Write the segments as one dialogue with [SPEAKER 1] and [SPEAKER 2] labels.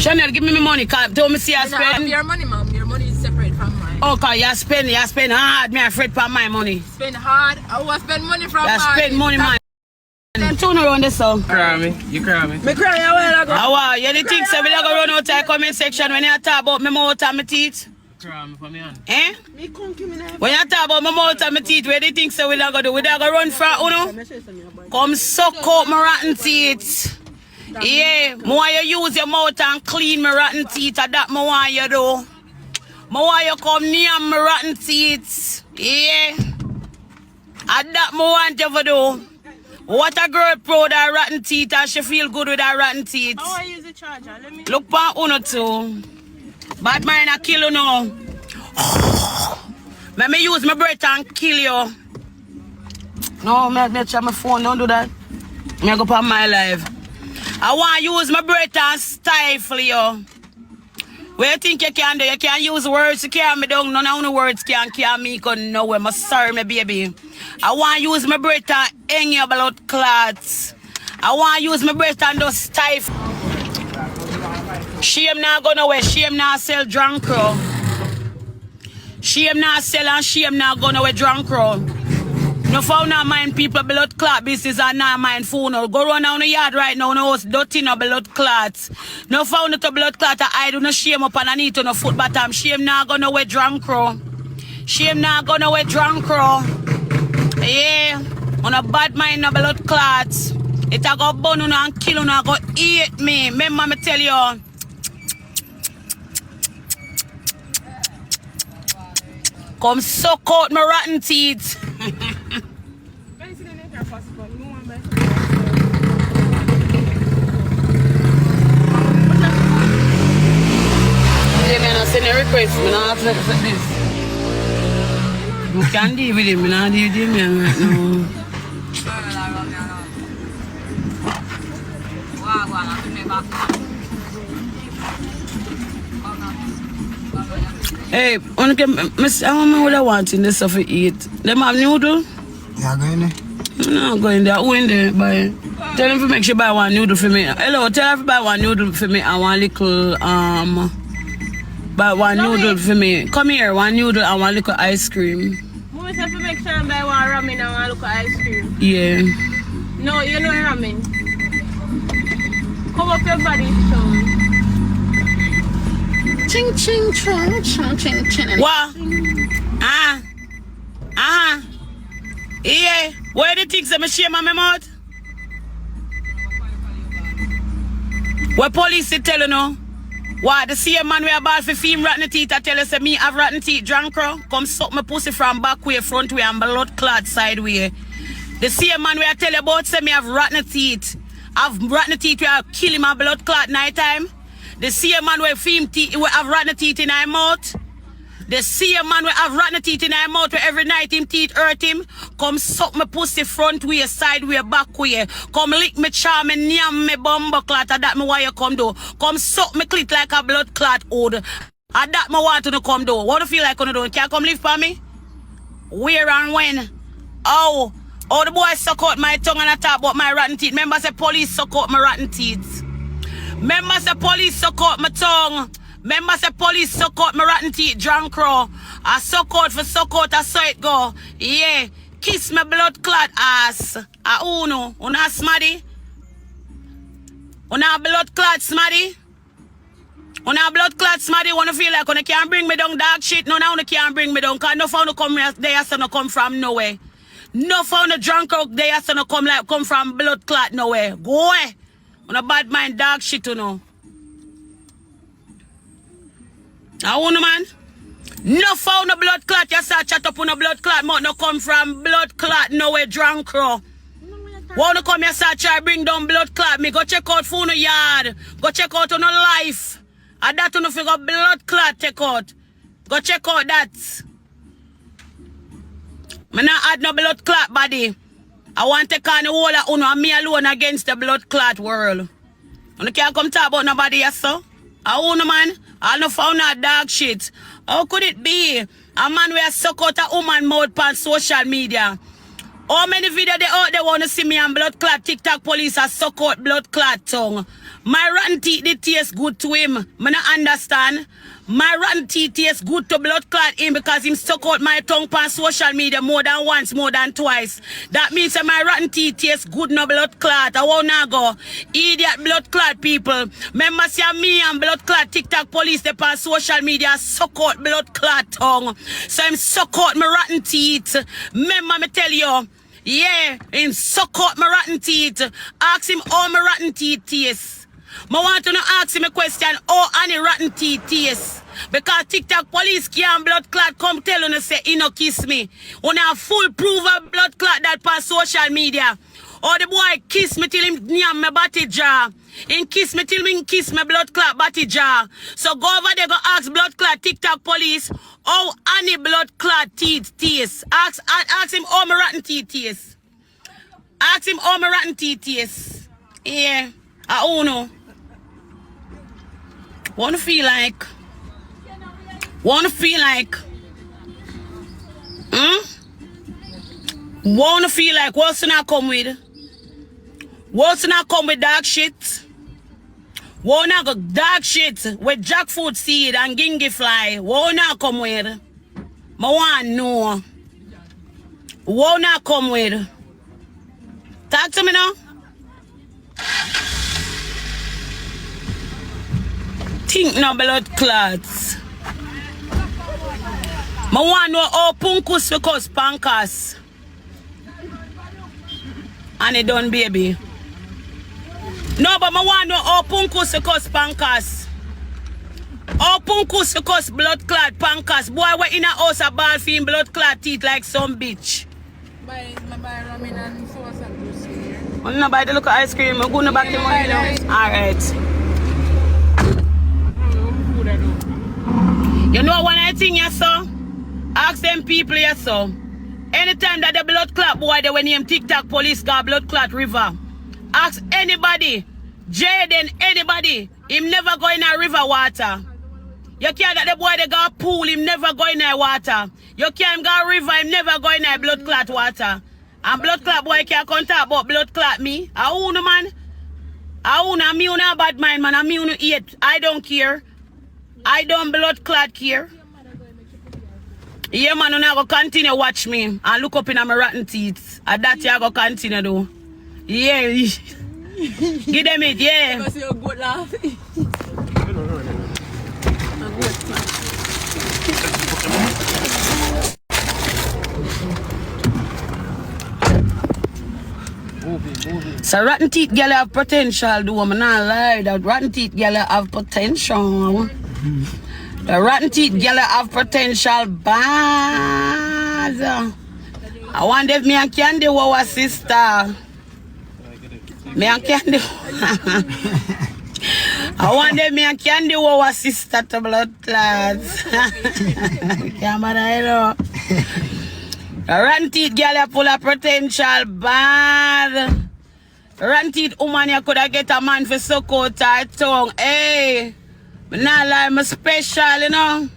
[SPEAKER 1] Chanel, give me my money. Tell me see I spend.
[SPEAKER 2] Your money, mom. Your money is separate from mine.
[SPEAKER 1] Okay, you spend hard. Me afraid for my money.
[SPEAKER 2] Spend hard. I will spend money from mine.
[SPEAKER 1] You spend money, man. Turn around this song.
[SPEAKER 3] Cry me. You cry me.
[SPEAKER 2] Me cry a while ago.
[SPEAKER 1] How are you? The things say we don't go run out of comment section when you talk about my mouth and my teeth.
[SPEAKER 3] Cry me for me on.
[SPEAKER 1] Eh?
[SPEAKER 2] Me come give me that.
[SPEAKER 1] When you talk about my mouth and my teeth, where the things say we don't go do? We don't go run for Uno. Come suck out my rotten teeth. Yeah, I want you use your mouth and clean my rotten teeth. That I want you do. I want you come near my rotten teeth. Yeah. That I want you to do. What a girl proud of rotten teeth and she feel good with her rotten teeth.
[SPEAKER 2] How I use the charger? Let me
[SPEAKER 1] look for Uno too. Bad man a kill you now. Let me use my breath and kill you. No, me try my phone, don't do that. Me go on my life. I want to use my breath and stifle you. What you think you can do? You can't use words to carry me down. None of the words can carry me nowhere. I'm sorry, my baby. I want to use my breath and hang your blood clots. I want to use my breath and just stifle. Shame not go nowhere. Shame not sell drunk crow. Shame not sell and shame not go nowhere drunk crow. No found not mind people blood clot business and not mind phone. Go run down the yard right now, no house dirty no blood clots. No found it a blood clot I do no shame up and I need to no foot bottom. Shame not go nowhere drunk crow. Shame not go nowhere drunk crow. Yeah. On a bad mind no blood clots. It a go burn you and kill you and go eat me. Remember me tell you. Come suck out my rotten teeth. Send a request, I'm not accept this. You can't deal with him, I'm not deal with him right now. Hey, I don't know what I want in this stuff to eat. Them have noodle?
[SPEAKER 4] Yeah, go in there.
[SPEAKER 1] I'm not going there. Who in there? Buy. Tell them to make sure buy one noodle for me. Hello, tell them to buy one noodle for me and one little buy one noodle for me. Come here, one noodle and one little ice cream.
[SPEAKER 2] Mama said to make sure I buy one ramen and one little ice cream.
[SPEAKER 1] Yeah.
[SPEAKER 2] No, you know ramen. Come up your body, so.
[SPEAKER 1] Ching ching ching ching ching ching. What? Yeah. Where the things that me shame on my mouth? What police they tell you now? Why the same man we are bad for film rotten teeth I tell you say me have rotten teeth drunk crow? Come suck my pussy from back way, front way and blood clot side way. The same man we I tell you about say me have rotten teeth. Have rotten teeth we are killing my blood clot night time. The same man we film teeth we have rotten teeth in our mouth. The same man we have rotten teeth in our mouth where every night him teeth hurt him. Come suck my pussy front way, side way, back way. Come lick me charm and yam me bumbo clot. And that me why you come do. Come suck me clit like a blood clot old. And that me want to come do. What do you feel like you do? Can you come live for me? Where and when? Oh the boy suck out my tongue and I talk about my rotten teeth. Remember say police suck out my rotten teeth. Remember say police suck out my tongue. Remember say police suck out my rotten teeth, drunk crow. I suck out for suck out, I saw it go. Yeah. Kiss my blood clot ass. Uno. Una smaddy? Una blood clot smaddy? Una blood clot smaddy? Wanna feel like una can't bring me down dog shit? No, now una can't bring me down. Cause no found come there so no come from nowhere. No found a drunk out there so no come from blood clot nowhere. Go away. Una bad mind dog shit you know. I want man. No found a blood clot. You saw chat up on a blood clot. Mouth no come from blood clot nowhere drunk crow. Wanna come here start try bring down blood clot me. Go check out for no yard. Go check out on no life. And that no figure blood clot take out. Go check out that. Me not add no blood clot body. I want to take on the whole of uno and me alone against the blood clot world. You can't come talk about nobody else so. I want man. I no found that dog shit. How could it be? A man where suck out a woman mouth on social media. How many video they out there want to see me and blood clot TikTok police are suck out blood clot tongue? My rotten teeth they taste good to him. I not understand. My rotten teeth taste good to blood clot him because him suck out my tongue on social media more than once, more than twice. That means that my rotten teeth taste good no blood clot. I won't go. Idiot blood clot people. Remember see me and blood clot TikTok police they on social media suck out blood clot tongue. So him suck out my rotten teeth. Remember me tell you. Yeah, him suck out my rotten teeth. Ask him how my rotten teeth taste. I want to ask him a question, how any rotten teeth taste. Because TikTok police can't blood clot come tell you say he no kiss me. When I full proof of blood clot that pass social media. Or the boy kiss me till him near my body jaw. Him kiss me till him kiss my blood clot body jaw. So go over there go ask blood clot TikTok police how any blood clot teeth taste. Ask him how my rotten teeth taste. Ask him how my rotten teeth taste. Yeah, I don't know. Wanna feel like? Wanna feel like? Wanna feel like what's not come with? What's not come with dark shit? Wanna go dark shit with jackfruit seed and gingy fly? Wanna come with? I want know. Wanna come with? Talk to me now. Think no blood clots. I want to know how punkus because pankas. And it done, baby. No, but I want to know how punkus because pankas. How punkus because blood clot pankas. Boy, we're in a house of ball feeling blood clot teeth like some bitch.
[SPEAKER 2] Buy ramen and sauce and juice here.
[SPEAKER 1] I'm not buy the look of ice cream. I'm going back to money now. Alright. You know one I think you saw? Ask them people you saw. Anytime that the blood clot boy they when name TikTok police got blood clot river. Ask anybody. Jaden, anybody. Him never go in a river water. You can't that the boy they got pool, him never go in a water. You can't go river, him never go in a blood clot water. And blood clot boy can't contact about blood clot me. I own man. I own me on a bad mind man. I me on eat. I don't care. I don't blood clot care. Yeah, man, you go continue watch me and look up in my rotten teeth. And that you go continue do. Yeah. Give them it, yeah.
[SPEAKER 2] Because you're good laugh.
[SPEAKER 1] So rotten teeth girl have potential, do I'm not lie. That rotten teeth girl have potential. The rotten teeth girl have potential bad. I wonder if me and Candy were our sister. Me and Candy. I wonder if me and Candy were our sister to blood clots. Camera, the rotten teeth girl full of potential bad. Rotten teeth woman you could have get a man for suck out her tongue. Hey. Nah lie, I'm special, you know.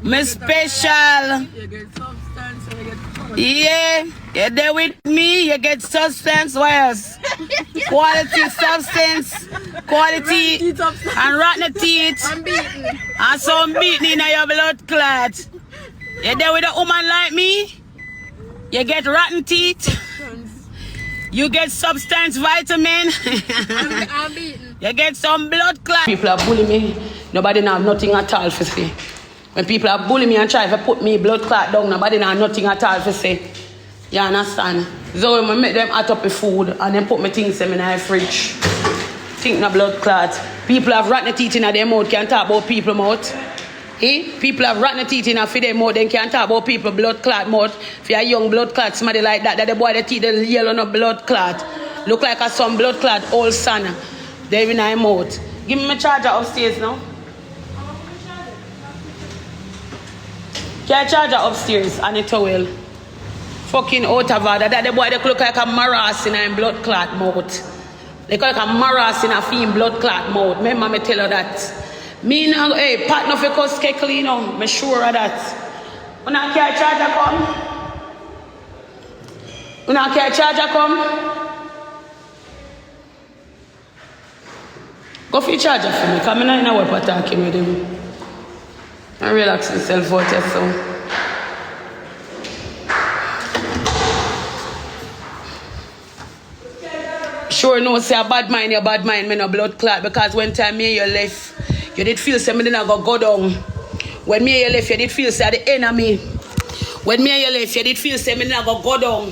[SPEAKER 1] I'm special.
[SPEAKER 2] You get substance, you get
[SPEAKER 1] yeah, you're there with me, you get substance, what else? Quality substance, quality and rotten teeth.
[SPEAKER 2] I'm beaten.
[SPEAKER 1] And some beating in your blood clot. You're there with a woman like me, you get rotten teeth. You get substance vitamin.
[SPEAKER 2] I'm beaten.
[SPEAKER 1] You get some blood clot. People are bullying me. Nobody know nothing at all for say. When people are bullying me and try to put me blood clot down, nobody know nothing at all for say. You understand? So when I make them hot up with food and then put my things in my fridge. Think no blood clot. People have rotten teeth in their mouth, can't talk about people mouth. Eh? People have rotten teeth in their mouth, they can't talk about people blood clot mouth. If you're a young blood clot, somebody like that the boy the teeth the yellow no blood clot. Look like a some blood clot old son. They're in my mouth. Give me my charger upstairs now. Can I charge her upstairs and a towel? Fucking out of order. That the boy they look like a maras in a blood clot mouth. They look like a maras in a fiend blood clot mouth. Remember me tell her that. Me now, hey, partner for cause clean now. Me sure of that. When I can't charge her come. You not care charger come? Go for your charger for me, because I'm not in a way talking with him. And relax yourself out here, so. Sure no say a bad mind, your bad mind, me no blood clot, because when time me and you left, you did feel say me didn't go down. When me and you left, you did feel say the enemy. When me and you left, you did feel say me didn't go down.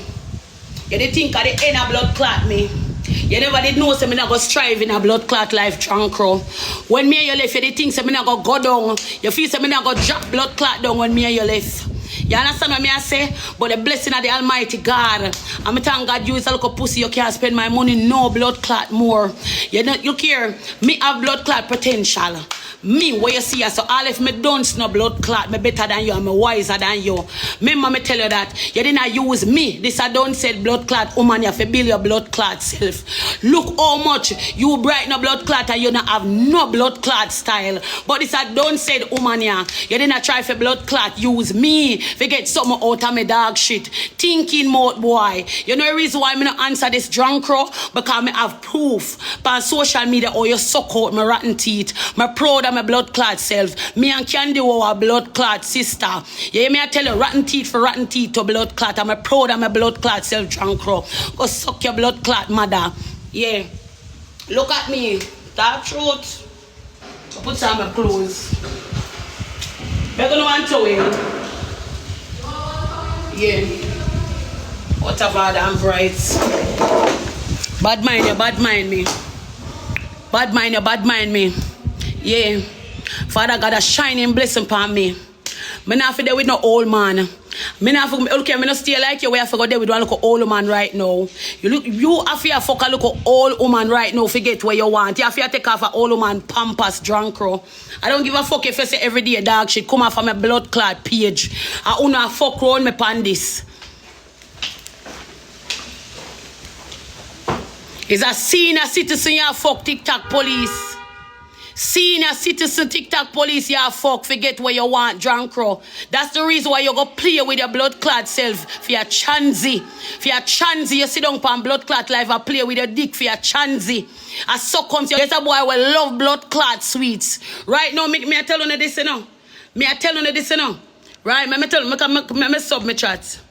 [SPEAKER 1] You did think of the end of blood clot me. You never did know say me not go strive in a blood clot life, Jankro. When me and you left, you did think say me not go down. You feel say me not go drop blood clot down when me and you left. You understand what I say? But the blessing of the Almighty God. I'm thank God you is a little pussy. You can't spend my money, no blood clot more. You know, you care. Me have blood clot potential. Me, what you see, so all if me don't know blood clot, me better than you, I'm wiser than you. Remember me tell you that you didn't use me. This I don't said blood clot woman, you have to build your blood clot self. Look how much you brighten a blood clot and you don't have no blood clot style. But this I don't said woman, you didn't try for blood clot, use me. Forget something out of me dog shit. Thinking mode boy. You know the reason why I not answer this drunk crow? Because I have proof on social media or you suck out my rotten teeth. My proud of my blood clot self. Me and Candy were our blood clot sister. You hear me I tell you rotten teeth for rotten teeth to blood clot. I'm proud of my blood clot self drunk crow. Go suck your blood clot mother. Yeah. Look at me. That truth. Put some of my clothes. We're gonna want to win. Yeah. Whatever damn bright. Bad mind you, bad mind me. Bad mind you, bad mind me. Yeah. Father God, a shining blessing upon me. Me not there with no old man. Me not okay, me not stay like you where I forgot there with one look old man right now. You have to fuck a look old woman right now, forget where you want. You have to take off a old woman pampas drunk crow. I don't give a fuck if you say every day dog shit come off of my blood clot page. I wanna fuck round me pan this. Is a senior citizen you fuck TikTok police. Senior citizen TikTok police, you fuck, forget what you want, drunk crow. That's the reason why you go play with your blood clot self for your chansy. For your chansy, you sit down on blood clot life and play with your dick for your chansy. And so comes you. There's a boy will love blood clot sweets. Right now, me I tell you this, you know. Me I tell you this, you know. Right, me tell you, me sub me chat.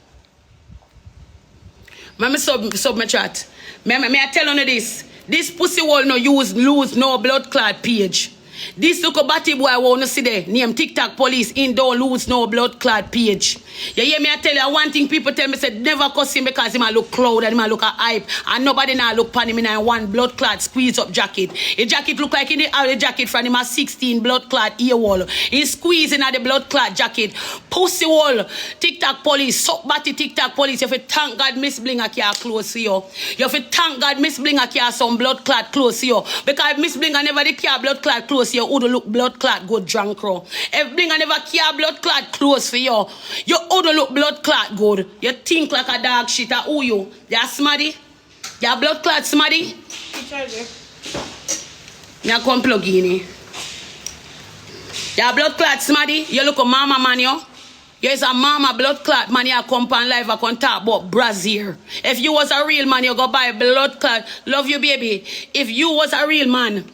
[SPEAKER 1] Me sub me chat. Me I tell you this. This pussy will no lose no blood clot page. This little batty boy I want to see there, name TikTok police, in don't lose no blood clot page. You hear me I tell you, one thing people tell me, say never cuss him because he might look cloud and he might look a hype. And nobody now look pan him in a one blood clot squeeze up jacket. His jacket look like in the jacket from him a 16 blood clot ear wall. He squeezing at the blood clot jacket. Pussy wall, TikTok police, suck batty TikTok police. You have to thank God Miss Bling a care close to you. You have to thank God Miss Bling a care some blood clot close to you. Because Miss Bling a never the care blood clot close you would look blood clot good drunk crow. If Bling never care blood clot close for you, you would look blood clot good. You think like a dog shit at who you? You smarty? You blood clot smarty? You come plug in. You blood clot smarty? You look a mama man you? You's a mama blood clot man you come on live and can talk about Brazil. If you was a real man you go buy blood clot. Love you baby. If you was a real man,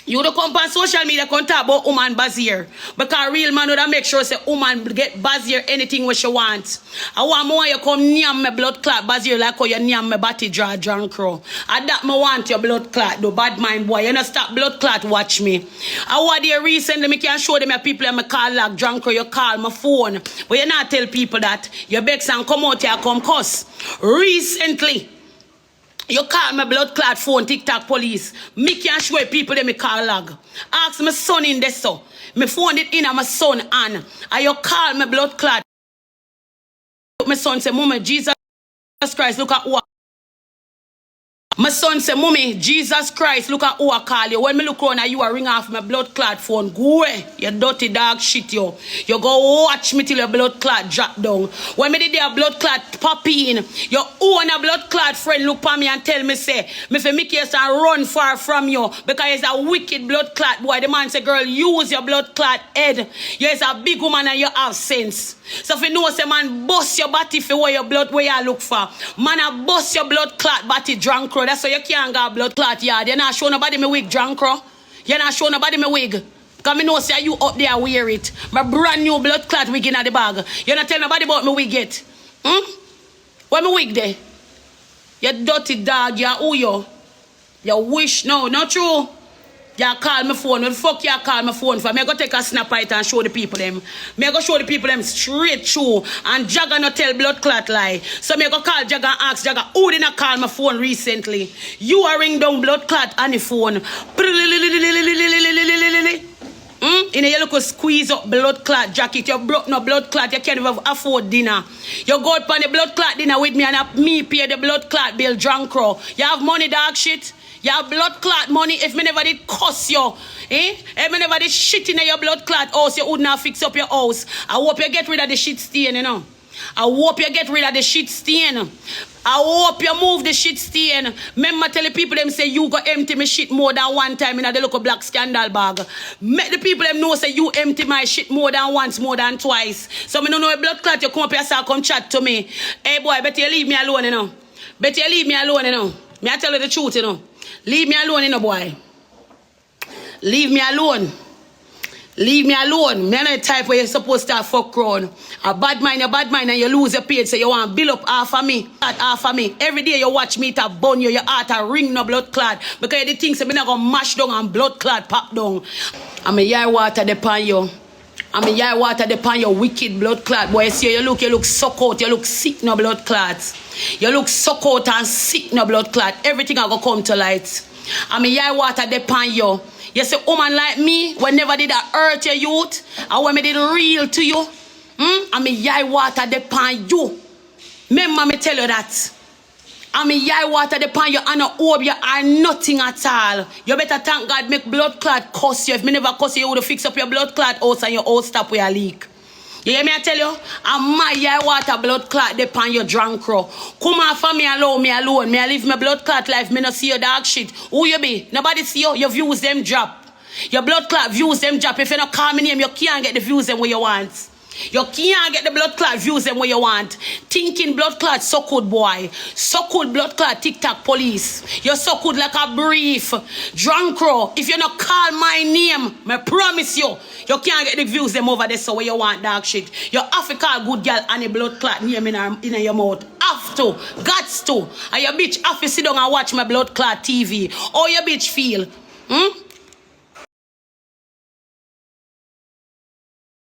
[SPEAKER 1] you would come on social media and talk about woman Bazier. Because a real man would make sure say woman get Bazier anything what she wants. I want more you come near my blood clot Bazier like how you near my body draw drunk crow. And that me want your blood clot, the bad mind boy. You know stop blood clot watch me. I want there recently me can show them your people and me call like drunk crow, you call my phone. But you not tell people that your begs and come out here come cuss. Recently. You call my blood clot phone, TikTok police. Me can't show people that me call log. Ask my son in this so. Me phone it in and my son and you call my blood clot. My son say, Mama, Jesus Christ, look at what. My son say, Mommy, Jesus Christ, look at who I call you. When me look around at you, I ring off my blood clot phone. Go away, you dirty dog shit, yo. You go watch me till your blood clot drop down. When me did your blood clot pop in, your own a blood clot friend look at me and tell me, say, me for make you run far from you because it's a wicked blood clot boy. The man say, girl, use your blood clot head. You're a big woman and you have sense. So if you know, say, man, bust your body for where your blood, where you look for. Man, I bust your blood clot body drunk. That's why you can't get blood clot yard. You're not showing nobody me wig, drunk. You're not showing nobody me wig. Because I know say you up there wear it. My brand new blood clot wig in the bag. You're not telling nobody about me wig yet. Where my wig there? You dirty dog, you who you? You wish, no, not true. You call my phone. What the fuck you call my phone for? Me go take a snap right and show the people them. Me go show the people them straight through. And Jagger not tell blood clot lie. So me go call Jagger and ask Jagger, who did not call my phone recently? You are ring down blood clot on the phone. In a you look squeeze up blood clot jacket. You broke no blood clot. You can't even afford dinner. You go out on the blood clot dinner with me and me pay the blood clot bill drunk crow. You have money, dog shit. You have blood clot money. If me never did cuss you, if me never did shit in your blood clot house, you wouldn't have fix up your house. I hope you get rid of the shit stain, you know. I hope you get rid of the shit stain. I hope you move the shit stain. Remember tell the people them say you go empty me shit more than one time in the local black scandal bag. Make the people them know say you empty my shit more than once, more than twice. So me don't know a blood clot you come up here so come chat to me. Hey boy, better you leave me alone, you know. Better you leave me alone, you know. Me I tell you the truth, you know. Leave me alone, you know, boy. Leave me alone. Leave me alone. Me not the type where you're supposed to fuck around. A bad mind, and you lose your page. So you want to build up half of me. Half of me. Every day you watch me to burn you, your heart a ring no blood clot. Because the things I'm not going to mash down and blood clot pop down. I'm a yard water depend you. I'm a yard water depend your wicked blood clot. Boy, see you look suck out. You look sick no blood clots. You look suck out and sick no blood clot. Everything I go come to light. I'm a yard water depend you. You say, woman like me, whenever did I hurt your youth, and when me did real to you, I'm a yai water depend you. Remember me tell you that. I'm a yai water depend you and hope you are nothing at all. You better thank God make blood clot cuss you. If me never cuss you, you would fix up your blood clot house and your house stop where you leak. You hear me I tell you? I'm my yai water blood clot depend your drunk crow. Come on for me alone, me alone. Me I live my blood clot life, me no see your dog shit. Who you be? Nobody see you, your views them drop. Your blood clot views them drop. If you not call me name, you can't get the views them where you want. You can't get the blood clot views them where you want. Thinking blood clot so good boy. So good blood clot TikTok police. You're so good like a brief. Drunk crow. If you not call my name, I promise you, you can't get the views them over there so where you want dog shit. You have to call good girl and a blood clot name in your mouth. Have to. Gots to. And your bitch have to sit down and watch my blood clot TV. How your bitch feel?